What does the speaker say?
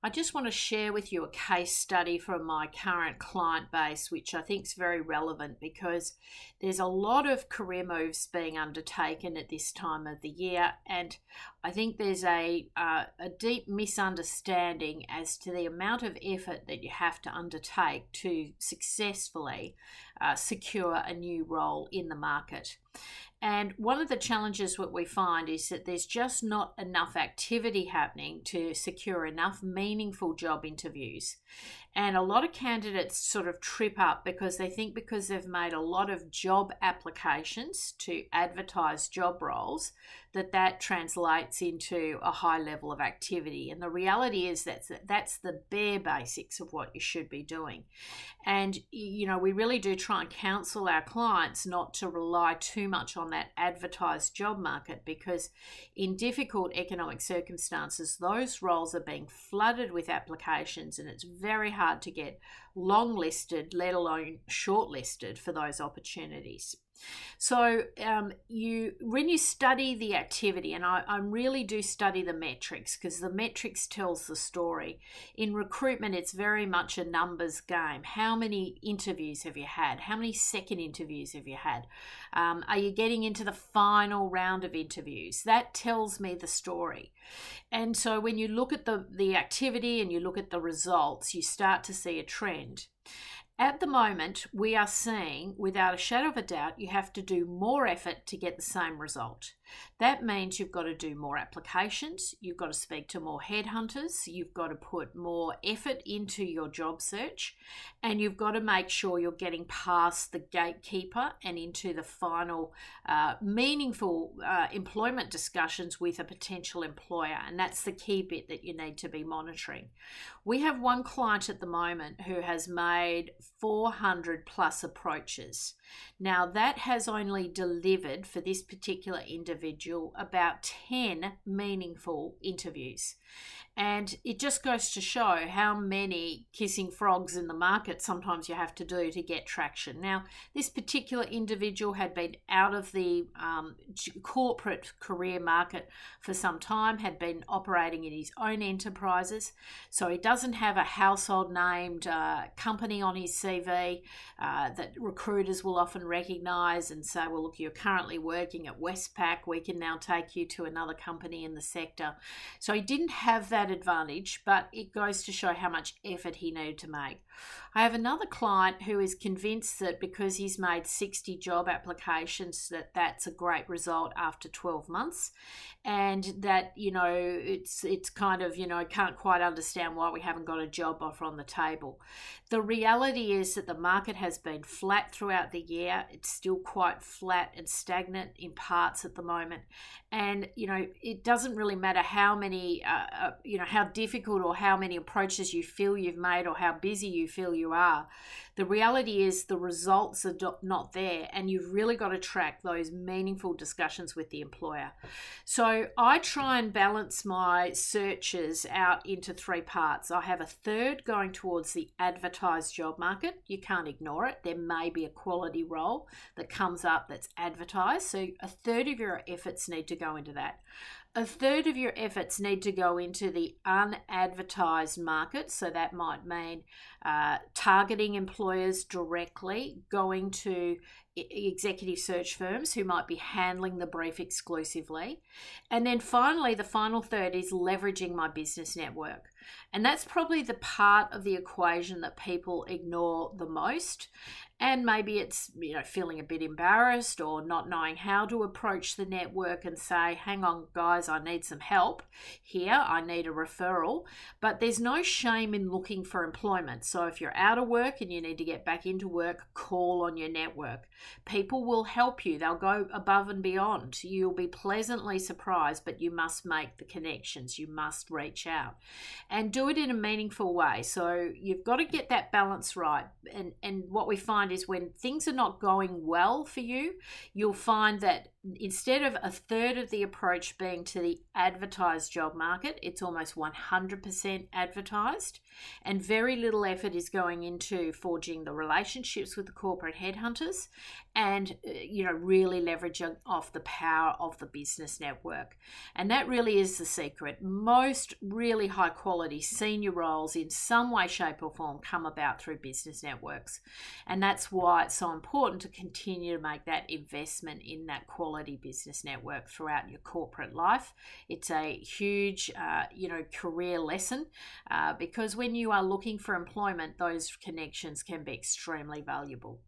I just want to share with you a case study from my current client base, which I think is very relevant because there's a lot of career moves being undertaken at this time of the year, and I think there's a deep misunderstanding as to the amount of effort that you have to undertake to successfully secure a new role in the market. And one of the challenges what we find is that there's just not enough activity happening to secure enough meaningful job interviews. And a lot of candidates sort of trip up because they think because they've made a lot of job applications to advertised job roles, that translates into a high level of activity. And the reality is that's the bare basics of what you should be doing. And, we really do try and counsel our clients not to rely too much on that advertised job market, because in difficult economic circumstances, those roles are being flooded with applications, and it's very hard to get long listed, let alone shortlisted for those opportunities. So when you study the activity, and I really do study the metrics because the metrics tells the story. In recruitment, it's very much a numbers game. How many interviews have you had? How many second interviews have you had? Are you getting into the final round of interviews? That tells me the story. And so when you look at the activity and you look at the results, you start to see a trend. At the moment, we are seeing, without a shadow of a doubt, you have to do more effort to get the same result. That means you've got to do more applications, you've got to speak to more headhunters, you've got to put more effort into your job search, and you've got to make sure you're getting past the gatekeeper and into the final meaningful employment discussions with a potential employer. And that's the key bit that you need to be monitoring. We have one client at the moment who has made 400 plus approaches. Now, that has only delivered for this particular individual about 10 meaningful interviews. And it just goes to show how many kissing frogs in the market sometimes you have to do to get traction. Now, this particular individual had been out of the corporate career market for some time, had been operating in his own enterprises. So he doesn't have a household named company on his CV that recruiters will often recognize and say, well, look, you're currently working at Westpac. We can now take you to another company in the sector. So he didn't have that advantage, but it goes to show how much effort he needed to make. I have another client who is convinced that because he's made 60 job applications, that's a great result after 12 months, and that, it's kind of, can't quite understand why we haven't got a job offer on the table. The reality is that the market has been flat throughout the year. It's still quite flat and stagnant in parts at the moment. And, it doesn't really matter how many, how difficult or how many approaches you feel you've made or how busy you feel you are. The reality is the results are not there, and you've really got to track those meaningful discussions with the employer. So I try and balance my searches out into three parts. I have a third going towards the advertised job market. You can't ignore it. There may be a quality role that comes up that's advertised. So a third of your efforts need to go into that. A third of your efforts need to go into the unadvertised market. So that might mean targeting employers directly, going to executive search firms who might be handling the brief exclusively. And then finally, the final third is leveraging my business network. And that's probably the part of the equation that people ignore the most. And maybe it's, feeling a bit embarrassed or not knowing how to approach the network and say, hang on, guys, I need some help here. I need a referral. But there's no shame in looking for employment. So if you're out of work and you need to get back into work, call on your network. People will help you. They'll go above and beyond. You'll be pleasantly surprised, but you must make the connections. You must reach out and do it in a meaningful way. So you've got to get that balance right. And what we find is when things are not going well for you, you'll find that instead of a third of the approach being to the advertised job market, it's almost 100% advertised, and very little effort is going into forging the relationships with the corporate headhunters and really leveraging off the power of the business network. And that really is the secret. Most really high quality senior roles in some way, shape or form come about through business networks, and that's why it's so important to continue to make that investment in that quality business network throughout your corporate life. It's a huge career lesson, because when you are looking for employment, those connections can be extremely valuable.